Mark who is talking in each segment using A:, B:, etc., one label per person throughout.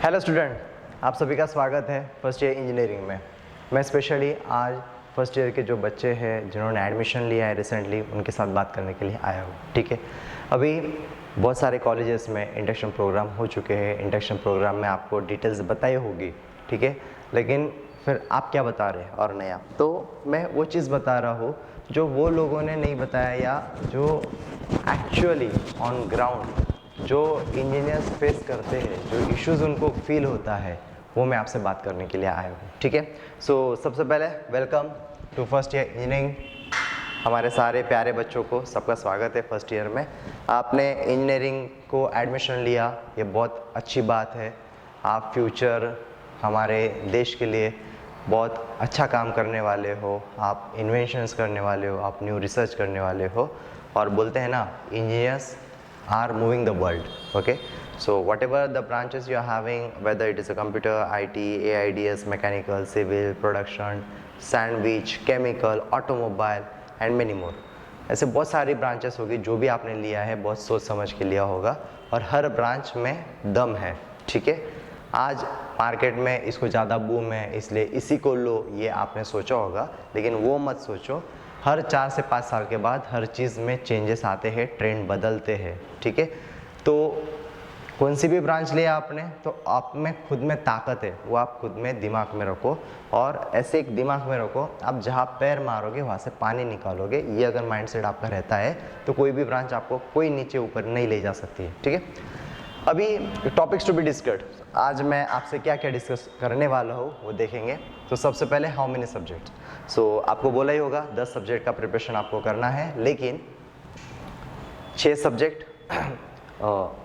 A: Hello student, आप सभी का स्वागत है फर्स्ट ईयर इंजीनियरिंग में। मैं स्पेशली आज फर्स्ट ईयर के जो बच्चे हैं जिन्होंने एडमिशन लिया है रिसेंटली, उनके साथ बात करने के लिए आया हूँ। ठीक है, अभी बहुत सारे कॉलेजेस में इंडक्शन प्रोग्राम हो चुके हैं। इंडक्शन प्रोग्राम में आपको डिटेल्स बताई होगी, ठीक है, लेकिन फिर आप क्या बता रहे हैं और नया, तो मैं वो चीज़ बता रहा हूँ जो वो लोगों ने नहीं बताया या जो एक्चुअली ऑन ग्राउंड जो इंजीनियर्स फेस करते हैं, जो इश्यूज उनको फील होता है, वो मैं आपसे बात करने के लिए आया हूँ। ठीक है, सो सबसे पहले welcome to first year engineering. हमारे सारे प्यारे बच्चों को सबका स्वागत है फर्स्ट ईयर में। आपने इंजीनियरिंग को एडमिशन लिया, ये बहुत अच्छी बात है। आप फ्यूचर हमारे देश के लिए बहुत अच्छा काम करने वाले हो, आप इन्वेंशंस करने वाले हो, आप न्यू रिसर्च करने वाले हो। और बोलते हैं ना, engineers are moving the world. Okay, so whatever the branches you are having, whether it is a computer, IT, AIDS, mechanical, civil, production, sandwich, chemical, automobile and many more, ऐसे बहुत सारी ब्रांचेस होगी। जो भी आपने लिया है बहुत सोच समझ के लिया होगा और हर ब्रांच में दम है। ठीक है, आज मार्केट में इसको ज़्यादा बूम है इसलिए इसी को लो, ये आपने सोचा होगा, लेकिन वो मत सोचो। हर 4 से 5 साल के बाद हर चीज़ में चेंजेस आते हैं, ट्रेंड बदलते हैं। ठीक है, तो कौन सी भी ब्रांच लिया आपने तो आप में खुद में ताकत है, वो आप खुद में दिमाग में रखो और ऐसे एक दिमाग में रखो, आप जहाँ पैर मारोगे वहाँ से पानी निकालोगे। ये अगर माइंडसेट आपका रहता है तो कोई भी ब्रांच आपको कोई नीचे ऊपर नहीं ले जा सकती है। ठीक है, अभी टॉपिक्स टू बी डिस्कस्ड, आज मैं आपसे क्या क्या डिस्कस करने वाला हूँ वो देखेंगे। तो सबसे पहले हाउ मेनी सब्जेक्ट। सो आपको बोला ही होगा 10 सब्जेक्ट का प्रिपरेशन आपको करना है, लेकिन 6 सब्जेक्ट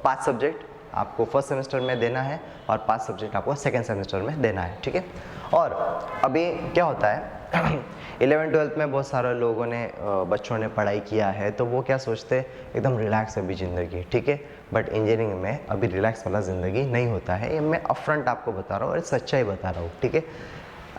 A: 5 सब्जेक्ट आपको फर्स्ट सेमेस्टर में देना है और 5 सब्जेक्ट आपको सेकेंड सेमेस्टर में देना है। ठीक है, और अभी क्या होता है 11th-12th में बहुत सारे लोगों ने बच्चों ने पढ़ाई किया है, तो वो क्या सोचते हैं एकदम रिलैक्स है अभी ज़िंदगी। ठीक है, बट इंजीनियरिंग में अभी रिलैक्स वाला ज़िंदगी नहीं होता है। ये मैं अपफ्रंट आपको बता रहा हूँ और सच्चाई बता रहा हूँ। ठीक है,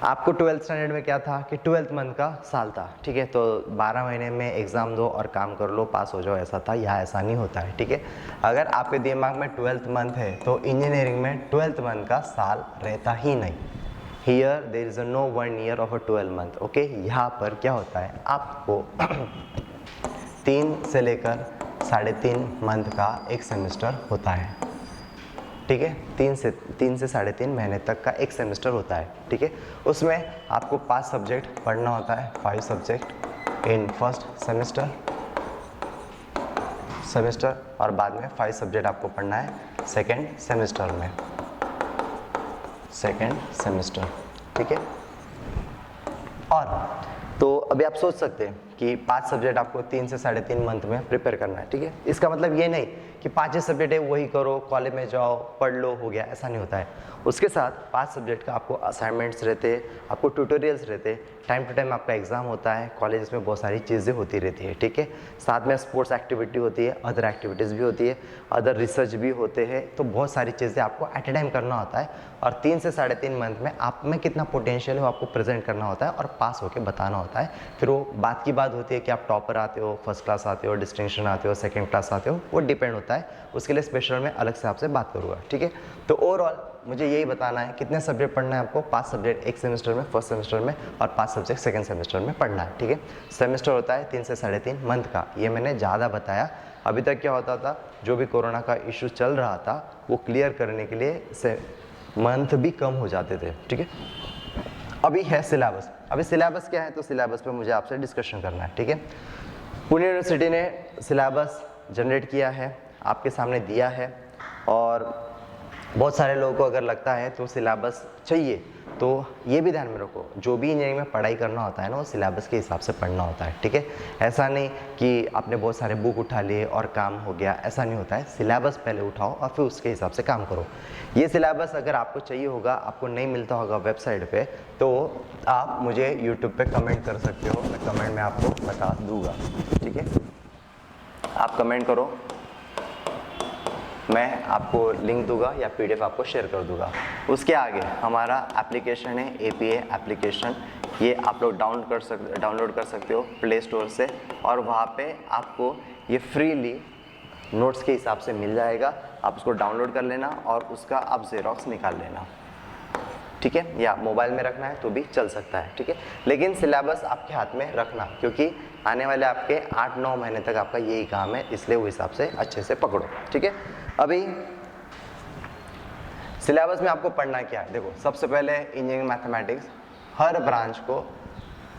A: आपको 12th स्टैंडर्ड में क्या था कि 12th मंथ का साल था। ठीक है, तो 12 महीने में एग्ज़ाम दो और काम कर लो, पास हो जाओ, ऐसा था। यहाँ ऐसा नहीं होता है। ठीक है, अगर आपके दिमाग में 12th मंथ है तो इंजीनियरिंग में 12th मंथ का साल रहता ही नहीं। Here there is no 1 year of a 12 month. Okay, यहाँ पर क्या होता है, आपको 3 से लेकर 3.5 मंथ का एक सेमेस्टर होता है। ठीक है, 3 से 3.5 महीने तक का एक सेमेस्टर होता है। ठीक है, उसमें आपको 5 सब्जेक्ट पढ़ना होता है, 5 सब्जेक्ट इन फर्स्ट सेमेस्टर और बाद में 5 सब्जेक्ट आपको पढ़ना है सेकेंड सेमेस्टर। ठीक है, और तो अभी आप सोच सकते हैं कि 5 सब्जेक्ट आपको 3 से 3.5 मंथ में प्रिपेयर करना है। ठीक है, इसका मतलब ये नहीं कि 5 सब्जेक्ट है वही करो, कॉलेज में जाओ, पढ़ लो, हो गया, ऐसा नहीं होता है। उसके साथ 5 सब्जेक्ट का आपको असाइनमेंट्स रहते हैं, आपको ट्यूटोरियल्स रहते हैं, टाइम टू टाइम आपका एग्जाम होता है, कॉलेज में बहुत सारी चीज़ें होती रहती है। ठीक है, साथ में स्पोर्ट्स एक्टिविटी होती है, अदर एक्टिविटीज़ भी होती है, अदर रिसर्च भी होते हैं, तो बहुत सारी चीज़ें आपको एट ए टाइम करना होता है। और 3 से 3.5 मंथ में आप में कितना पोटेंशियल है वो आपको प्रेजेंट करना होता है और पास होकर बताना होता है। फिर वो बात की बात होती है कि आप टॉपर आते हो, फर्स्ट क्लास आते हो, डिस्टिंक्शन आते हो, सेकंड क्लास आते हो, वो डिपेंड होता है। उसके लिए स्पेशल में अलग से आपसे बात करूँगा। ठीक है, तो ओवरऑल मुझे यही बताना है कितने सब्जेक्ट पढ़ना है आपको। 5 सब्जेक्ट एक सेमेस्टर में, फर्स्ट सेमेस्टर में, और 5 सब्जेक्ट सेकंड सेमेस्टर में पढ़ना है। ठीक है, सेमेस्टर होता है 3 से 3.5 मंथ का, ये मैंने ज़्यादा बताया। अभी तक क्या होता था, जो भी कोरोना का इशू चल रहा था वो क्लियर करने के लिए मंथ भी कम हो जाते थे। ठीक है, अभी है सिलेबस। अभी सिलेबस क्या है, तो सिलेबस पे मुझे आपसे डिस्कशन करना है। ठीक है, पुणे यूनिवर्सिटी ने सिलेबस जनरेट किया है, आपके सामने दिया है, और बहुत सारे लोगों को अगर लगता है तो सिलेबस चाहिए, तो ये भी ध्यान में रखो, जो भी इंजीनियरिंग में पढ़ाई करना होता है ना, वो सिलेबस के हिसाब से पढ़ना होता है। ठीक है, ऐसा नहीं कि आपने बहुत सारे बुक उठा लिए और काम हो गया, ऐसा नहीं होता है। सिलेबस पहले उठाओ और फिर उसके हिसाब से काम करो। ये सिलेबस अगर आपको चाहिए होगा, आपको नहीं मिलता होगा वेबसाइट पे, तो आप मुझे यूट्यूब पे कमेंट कर सकते हो, मैं कमेंट में आपको बता दूंगा। ठीक है, आप कमेंट करो, मैं आपको लिंक दूंगा या PDF आपको शेयर कर दूंगा। उसके आगे हमारा एप्लीकेशन है, APA एप्लीकेशन, ये आप लोग डाउनलोड कर सकते हो प्ले स्टोर से, और वहाँ पे आपको ये फ्रीली नोट्स के हिसाब से मिल जाएगा। आप उसको डाउनलोड कर लेना और उसका आप ज़ेरॉक्स निकाल लेना, ठीक है, या मोबाइल में रखना है तो भी चल सकता है, ठीक है। लेकिन सिलेबस आपके हाथ में रखना, क्योंकि आने वाले आपके 8-9 महीने तक आपका यही काम है, इसलिए वो हिसाब से अच्छे से पकड़ो, ठीक है। अभी सिलेबस में आपको पढ़ना क्या है, देखो सबसे पहले इंजीनियरिंग मैथमेटिक्स हर ब्रांच को,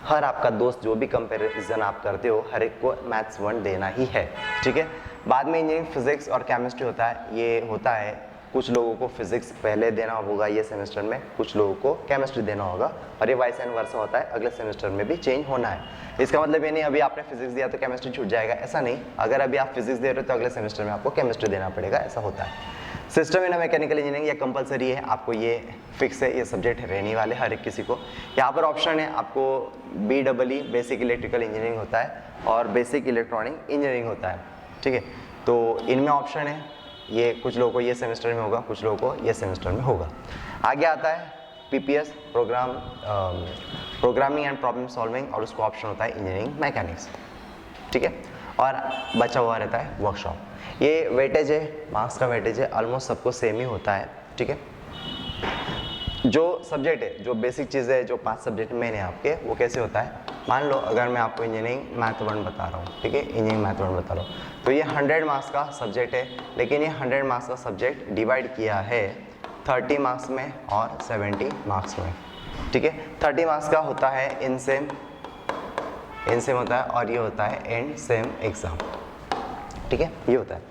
A: हर आपका दोस्त जो भी कंपैरिजन आप करते हो, हर एक को मैथ्स 1 देना ही है, ठीक है। बाद में इंजीनियरिंग फिजिक्स और केमिस्ट्री होता है, ये होता है कुछ लोगों को फिजिक्स पहले देना होगा ये सेमेस्टर में, कुछ लोगों को केमिस्ट्री देना होगा, और ये वाइस एंड वर्सा होता है, अगले सेमेस्टर में भी चेंज होना है। इसका मतलब ये नहीं अभी आपने फिजिक्स दिया तो केमिस्ट्री छूट जाएगा, ऐसा नहीं। अगर अभी आप फिजिक्स दे रहे हो तो अगले सेमेस्टर में आपको केमिस्ट्री देना पड़ेगा, ऐसा होता है। सिस्टम इन मैकेनिकल इंजीनियरिंग ये कंपलसरी है, आपको ये फिक्स है, ये सब्जेक्ट रहने वाले हर एक किसी को। यहाँ पर ऑप्शन है आपको BEE बेसिक इलेक्ट्रिकल इंजीनियरिंग होता है और बेसिक इलेक्ट्रॉनिक इंजीनियरिंग होता है, ठीक है। तो इनमें ऑप्शन है, ये कुछ लोगों को ये सेमेस्टर में होगा, कुछ लोगों को ये सेमेस्टर में होगा। आगे आता है PPS programming and problem solving, और उसको ऑप्शन होता है इंजीनियरिंग मैकेनिक्स, ठीक है। और बचा हुआ रहता है वर्कशॉप। ये वेटेज है, मार्क्स का वेटेज है, ऑलमोस्ट सबको सेम ही होता है, ठीक है। जो सब्जेक्ट है, जो बेसिक चीज़ें है, जो 5 सब्जेक्ट मेन है आपके, वो कैसे होता है, मान लो अगर मैं आपको इंजीनियरिंग मैथ 1 बता रहा हूँ, ठीक है, इंजीनियरिंग मैथ 1 बता रहा हूँ, तो ये 100 मार्क्स का सब्जेक्ट है, लेकिन ये 100 मार्क्स का सब्जेक्ट डिवाइड किया है 30 मार्क्स में और 70 मार्क्स में, ठीक है। 30 मार्क्स का होता है इन सेम होता है, और ये होता है एंड सेम एग्ज़ाम, ठीक है, ये होता है।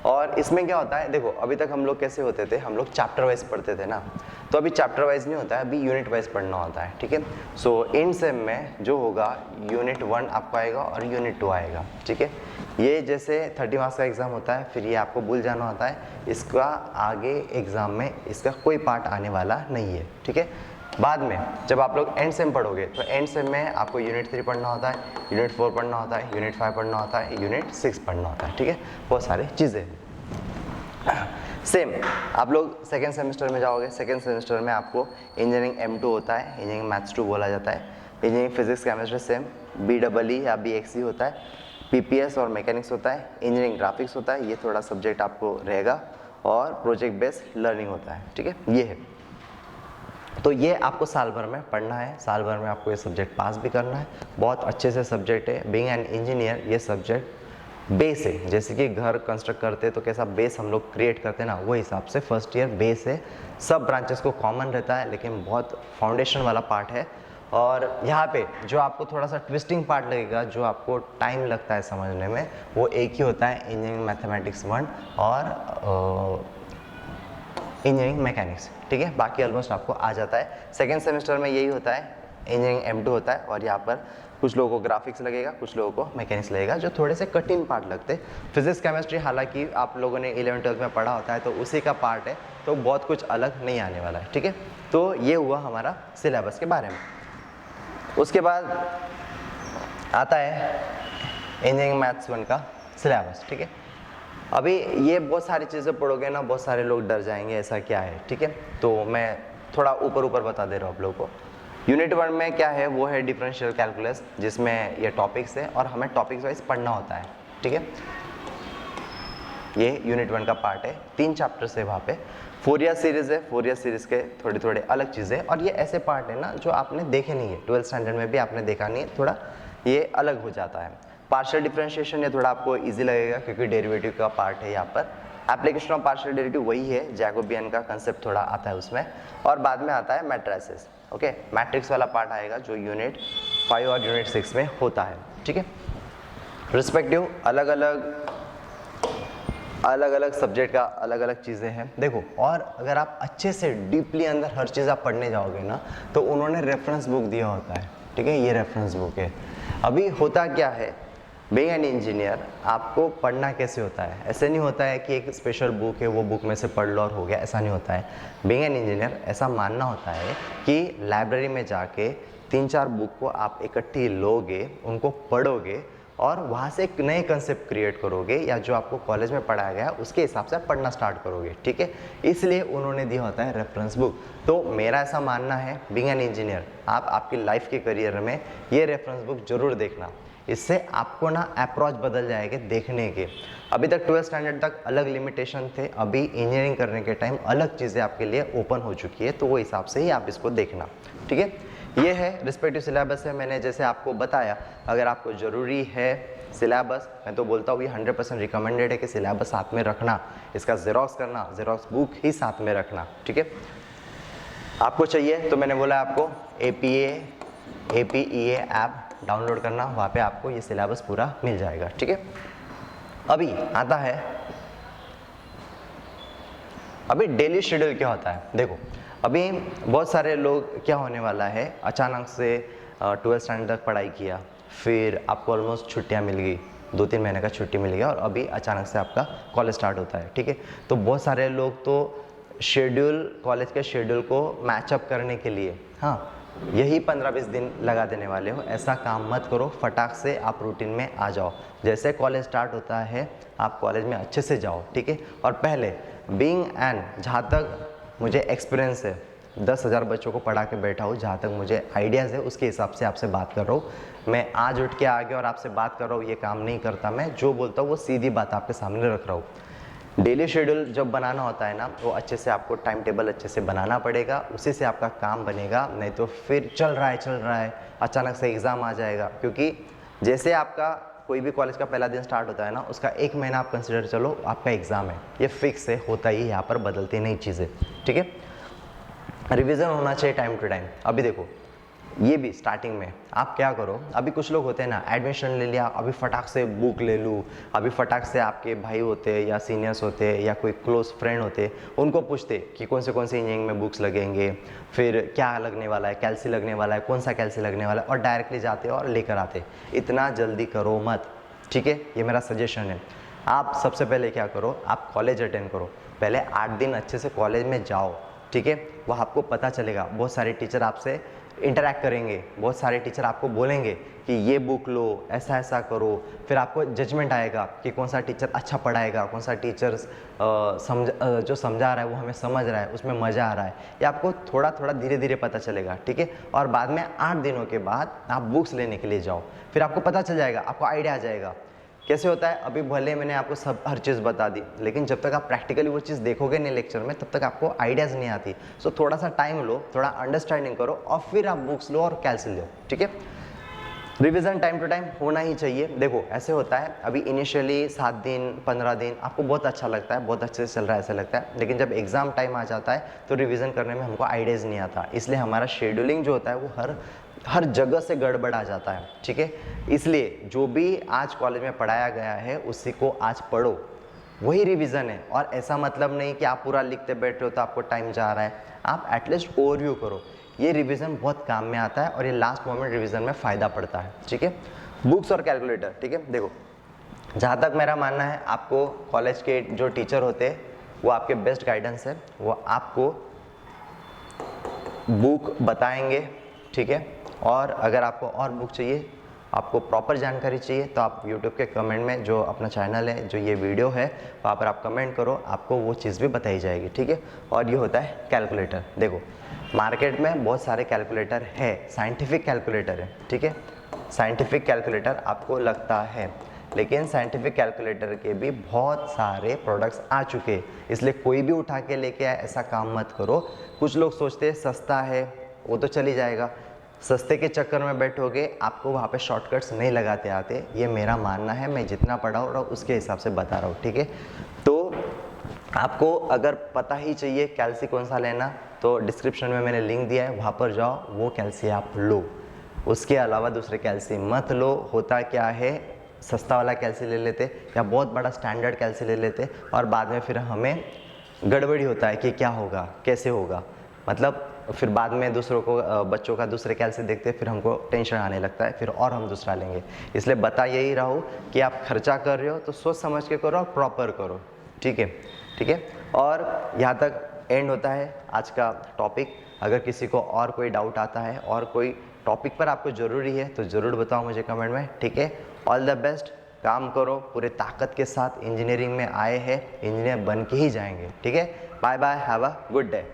A: और इसमें क्या होता है, देखो अभी तक हम लोग कैसे होते थे, हम लोग चैप्टर वाइज पढ़ते थे ना, तो अभी चैप्टर वाइज नहीं होता है, अभी यूनिट वाइज पढ़ना होता है, ठीक है। सो इन सेम में जो होगा यूनिट 1 आपको आएगा और यूनिट 2 आएगा, ठीक है। ये जैसे 30 मार्क्स का एग्ज़ाम होता है, फिर ये आपको भूल जाना होता है, इसका आगे एग्ज़ाम में इसका कोई पार्ट आने वाला नहीं है, ठीक है। बाद में जब आप लोग एंड सेम पढ़ोगे तो एंड सेम में आपको यूनिट 3 पढ़ना होता है, यूनिट 4 पढ़ना होता है, यूनिट 5 पढ़ना होता है, यूनिट 6 पढ़ना होता है, ठीक है। बहुत सारी चीज़ें सेम। आप लोग सेकेंड सेमेस्टर में जाओगे, सेकेंड सेमेस्टर में आपको इंजीनियरिंग M2 होता है, इंजीनियरिंग मैथ्स 2 बोला जाता है, engineering physics chemistry same, BEE या BXC होता है, PPS और मैकेनिक्स होता है, इंजीनियरिंग ग्राफिक्स होता है, ये थोड़ा सब्जेक्ट आपको रहेगा, और प्रोजेक्ट बेस्ड लर्निंग होता है, ठीक है, ये है। तो ये आपको साल भर में पढ़ना है, साल भर में आपको ये सब्जेक्ट पास भी करना है, बहुत अच्छे से सब्जेक्ट है। बीइंग एन इंजीनियर ये सब्जेक्ट बेस है, जैसे कि घर कंस्ट्रक्ट करते हैं तो कैसा बेस हम लोग क्रिएट करते हैं ना, वो हिसाब से फर्स्ट ईयर बेस है। सब ब्रांचेस को कॉमन रहता है, लेकिन बहुत फाउंडेशन वाला पार्ट है। और यहाँ पे जो आपको थोड़ा सा ट्विस्टिंग पार्ट लगेगा, जो आपको टाइम लगता है समझने में, वो एक ही होता है इंजीनियरिंग मैथमेटिक्स 1 और इंजीनियरिंग मैकेनिक्स, ठीक है। बाकी ऑलमोस्ट आपको आ जाता है। सेकेंड सेमेस्टर में यही होता है, इंजीनियरिंग M2 होता है, और यहाँ पर कुछ लोगों को ग्राफिक्स लगेगा, कुछ लोगों को मैकेनिक्स लगेगा, जो थोड़े से कठिन पार्ट लगते हैं। फिजिक्स केमिस्ट्री हालांकि आप लोगों ने 11th-12th में पढ़ा होता है, तो उसी का पार्ट है, तो बहुत कुछ अलग नहीं आने वाला है, ठीक है। तो ये हुआ हमारा सिलेबस के बारे में। उसके बाद आता है इंजीनियरिंग मैथ्स 1 का सिलेबस, ठीक है। अभी ये बहुत सारी चीज़ें पढ़ोगे ना, बहुत सारे लोग डर जाएंगे ऐसा क्या है, ठीक है। तो मैं थोड़ा ऊपर बता दे रहा हूँ आप लोगों को। यूनिट 1 में क्या है, वो है डिफरेंशियल कैलकुलस, जिसमें ये टॉपिक्स है और हमें टॉपिक्स वाइज पढ़ना होता है, ठीक है। ये यूनिट 1 का पार्ट है, 3 चैप्टर्स है वहाँ पे। फोरियर सीरीज़ है, फोरियर सीरीज़ के थोड़े अलग चीज़ें, और ये ऐसे पार्ट है ना जो आपने देखे नहीं है, 12th स्टैंडर्ड में भी आपने देखा नहीं है, थोड़ा ये अलग हो जाता है। पार्शियल डिफरेंशिएशन ये थोड़ा आपको इजी लगेगा, क्योंकि डेरिवेटिव का पार्ट है यहाँ पर। एप्लीकेशन ऑफ पार्शियल डेरिवेटिव वही है, जैकोबियन का कंसेप्ट थोड़ा आता है उसमें। और बाद में आता है मैट्रिसेस, ओके, मैट्रिक्स वाला पार्ट आएगा जो यूनिट 5 और यूनिट 6 में होता है, ठीक है। रिस्पेक्टिव अलग अलग सब्जेक्ट का अलग चीज़ें हैं, देखो। और अगर आप अच्छे से डीपली अंदर हर चीज़ आप पढ़ने जाओगे ना, तो उन्होंने रेफरेंस बुक दिया होता है, ठीक है, ये रेफरेंस बुक है। अभी होता क्या है, बीइंग एन इंजीनियर आपको पढ़ना कैसे होता है, ऐसे नहीं होता है कि एक स्पेशल बुक है वो बुक में से पढ़ लो और हो गया, ऐसा नहीं होता है। बीइंग एन इंजीनियर ऐसा मानना होता है कि लाइब्रेरी में जाके 3-4 बुक को आप इकट्ठी लोगे, उनको पढ़ोगे, और वहाँ से एक नए कंसेप्ट क्रिएट करोगे, या जो आपको कॉलेज में पढ़ाया गया उसके हिसाब से पढ़ना स्टार्ट करोगे, ठीक है। इसलिए उन्होंने दिया होता है रेफरेंस बुक। तो मेरा ऐसा मानना है, बीइंग एन इंजीनियर आप आपकी लाइफ के करियर में ये रेफरेंस बुक जरूर देखना। इससे आपको ना अप्रोच बदल जाएगा देखने के। अभी तक 12th स्टैंडर्ड तक अलग लिमिटेशन थे, अभी इंजीनियरिंग करने के टाइम अलग चीज़ें आपके लिए ओपन हो चुकी है, तो वो हिसाब से ही आप इसको देखना, ठीक है। ये है रिस्पेक्टिव सिलेबस है, मैंने जैसे आपको बताया। अगर आपको ज़रूरी है सिलेबस, मैं तो बोलता हूँ ये 100% रिकमेंडेड है कि सिलेबस साथ में रखना, इसका ज़ेरॉक्स करना, ज़ेरॉक्स बुक ही साथ में रखना, ठीक है। आपको चाहिए तो मैंने बोला आपको APEA ऐप डाउनलोड करना, वहाँ पे आपको ये सिलेबस पूरा मिल जाएगा, ठीक है। अभी आता है, अभी डेली शेड्यूल क्या होता है। देखो अभी बहुत सारे लोग क्या होने वाला है, अचानक से 12th स्टैंडर्ड तक पढ़ाई किया, फिर आपको ऑलमोस्ट छुट्टियां मिल गई, 2-3 महीने का छुट्टी मिल गया और अभी अचानक से आपका कॉलेज स्टार्ट होता है, ठीक है। तो बहुत सारे लोग तो शेड्यूल, कॉलेज के शेड्यूल को मैचअप करने के लिए यही 15-20 दिन लगा देने वाले हो। ऐसा काम मत करो, फटाक से आप रूटीन में आ जाओ। जैसे कॉलेज स्टार्ट होता है आप कॉलेज में अच्छे से जाओ, ठीक है। और पहले बीइंग एन, जहाँ तक मुझे एक्सपीरियंस है, 10,000 बच्चों को पढ़ा के बैठा हूँ, जहाँ तक मुझे आइडियाज़ है उसके हिसाब से आपसे बात कर रहा हूँ। मैं आज उठ के आ गया और आपसे बात कर रहा हूँ, ये काम नहीं करता। मैं जो बोलता हूँ वो सीधी बात आपके सामने रख रहा हूँ। डेली शेड्यूल जब बनाना होता है ना, वो अच्छे से आपको टाइम टेबल अच्छे से बनाना पड़ेगा, उसी से आपका काम बनेगा। नहीं तो फिर चल रहा है अचानक से एग्ज़ाम आ जाएगा। क्योंकि जैसे आपका कोई भी कॉलेज का पहला दिन स्टार्ट होता है ना, उसका 1 महीना आप कंसिडर चलो आपका एग्ज़ाम है, ये फिक्स है, होता ही यहाँ पर, बदलती नहीं चीज़ें, ठीक है। रिवीजन होना चाहिए टाइम टू टाइम। अभी देखो ये भी स्टार्टिंग में आप क्या करो, अभी कुछ लोग होते हैं ना, एडमिशन ले लिया, अभी फटाक से बुक ले लूँ, अभी फटाक से आपके भाई होते हैं या सीनियर्स होते हैं या कोई क्लोज फ्रेंड होते हैं, उनको पूछते कि कौन से इंजीनियरिंग में बुक्स लगेंगे, फिर क्या लगने वाला है, कैल्सी लगने वाला है, कौन सा कैल्सी लगने वाला है, और डायरेक्टली जाते और लेकर आते। इतना जल्दी करो मत, ठीक है, ये मेरा सजेशन है। आप सबसे पहले क्या करो, आप कॉलेज अटेंड करो, पहले 8 दिन अच्छे से कॉलेज में जाओ, ठीक है। वह आपको पता चलेगा, बहुत सारे टीचर आपसे इंटरेक्ट करेंगे, बहुत सारे टीचर आपको बोलेंगे कि ये बुक लो, ऐसा ऐसा करो, फिर आपको जजमेंट आएगा कि कौन सा टीचर अच्छा पढ़ाएगा, कौन सा टीचर जो समझा रहा है वो हमें समझ रहा है, उसमें मज़ा आ रहा है, ये आपको थोड़ा थोड़ा धीरे धीरे पता चलेगा, ठीक है। और बाद में 8 दिनों के बाद आप बुक्स लेने के लिए जाओ, फिर आपको पता चल जाएगा, आपको आइडिया आ जाएगा कैसे होता है। अभी भले मैंने आपको हर चीज़ बता दी, लेकिन जब तक आप प्रैक्टिकली वो चीज़ देखोगे नहीं लेक्चर में, तब तक आपको आइडियाज़ नहीं आती। सो थोड़ा सा टाइम लो, थोड़ा अंडरस्टैंडिंग करो और फिर आप बुक्स लो और कैल्सी लो, ठीक है। रिवीजन टाइम टू टाइम होना ही चाहिए। देखो ऐसे होता है, अभी इनिशियली 7 दिन 15 दिन आपको बहुत अच्छा लगता है, बहुत अच्छे से चल रहा है ऐसा लगता है, लेकिन जब एग्ज़ाम टाइम आ जाता है तो रिवीजन करने में हमको आइडियाज़ नहीं आता। इसलिए हमारा शेड्यूलिंग जो होता है वो हर जगह से गड़बड़ आ जाता है, ठीक है। इसलिए जो भी आज कॉलेज में पढ़ाया गया है उसी को आज पढ़ो, वही रिवीजन है। और ऐसा मतलब नहीं कि आप पूरा लिखते बैठ रहे हो तो आपको टाइम जा रहा है, आप एटलीस्ट ओवरव्यू करो। ये रिवीजन बहुत काम में आता है और ये लास्ट मोमेंट रिवीजन में फ़ायदा पड़ता है, ठीक है। बुक्स और कैलकुलेटर, ठीक है। देखो जहाँ तक मेरा मानना है, आपको कॉलेज के जो टीचर होते हैं वो आपके बेस्ट गाइडेंस है, वो आपको बुक बताएंगे, ठीक है। और अगर आपको और बुक चाहिए, आपको प्रॉपर जानकारी चाहिए, तो आप YouTube के कमेंट में जो अपना चैनल है, जो ये वीडियो है, वहाँ पर आप कमेंट करो, आपको वो चीज़ भी बताई जाएगी, ठीक है। और ये होता है कैलकुलेटर। देखो मार्केट में बहुत सारे कैलकुलेटर है, साइंटिफिक कैलकुलेटर है, ठीक है। साइंटिफिक कैलकुलेटर आपको लगता है, लेकिन साइंटिफिक कैलकुलेटर के भी बहुत सारे प्रोडक्ट्स आ चुके हैं, इसलिए कोई भी उठा के लेके आए ऐसा काम मत करो। कुछ लोग सोचते हैं सस्ता है वो तो चली जाएगा, सस्ते के चक्कर में बैठोगे, आपको वहाँ पे शॉर्टकट्स नहीं लगाते आते, ये मेरा मानना है। मैं जितना पढ़ा हूँ उसके हिसाब से बता रहा हूँ, ठीक है। तो आपको अगर पता ही चाहिए कैल्सी कौन सा लेना, तो डिस्क्रिप्शन में मैंने लिंक दिया है, वहाँ पर जाओ, वो कैल्सी आप लो, उसके अलावा दूसरे कैल्सी मत लो। होता क्या है, सस्ता वाला कैल्सी ले लेते या बहुत बड़ा स्टैंडर्ड कैल्सी ले लेते और बाद में फिर हमें गड़बड़ी होता है कि क्या होगा, कैसे होगा, मतलब फिर बाद में दूसरों को बच्चों का दूसरे कैल्सी देखते फिर हमको टेंशन आने लगता है, फिर और हम दूसरा लेंगे। इसलिए बता यही रहा हूँ कि आप खर्चा कर रहे हो तो सोच समझ के करो और प्रॉपर करो, ठीक है, ठीक है। और यहाँ तक एंड होता है आज का टॉपिक। अगर किसी को और कोई डाउट आता है और कोई टॉपिक पर आपको ज़रूरी है तो ज़रूर बताओ मुझे कमेंट में, ठीक है। ऑल द बेस्ट, काम करो पूरे ताकत के साथ, इंजीनियरिंग में आए हैं, इंजीनियर बन के ही जाएंगे, ठीक है। Bye bye, have a good day.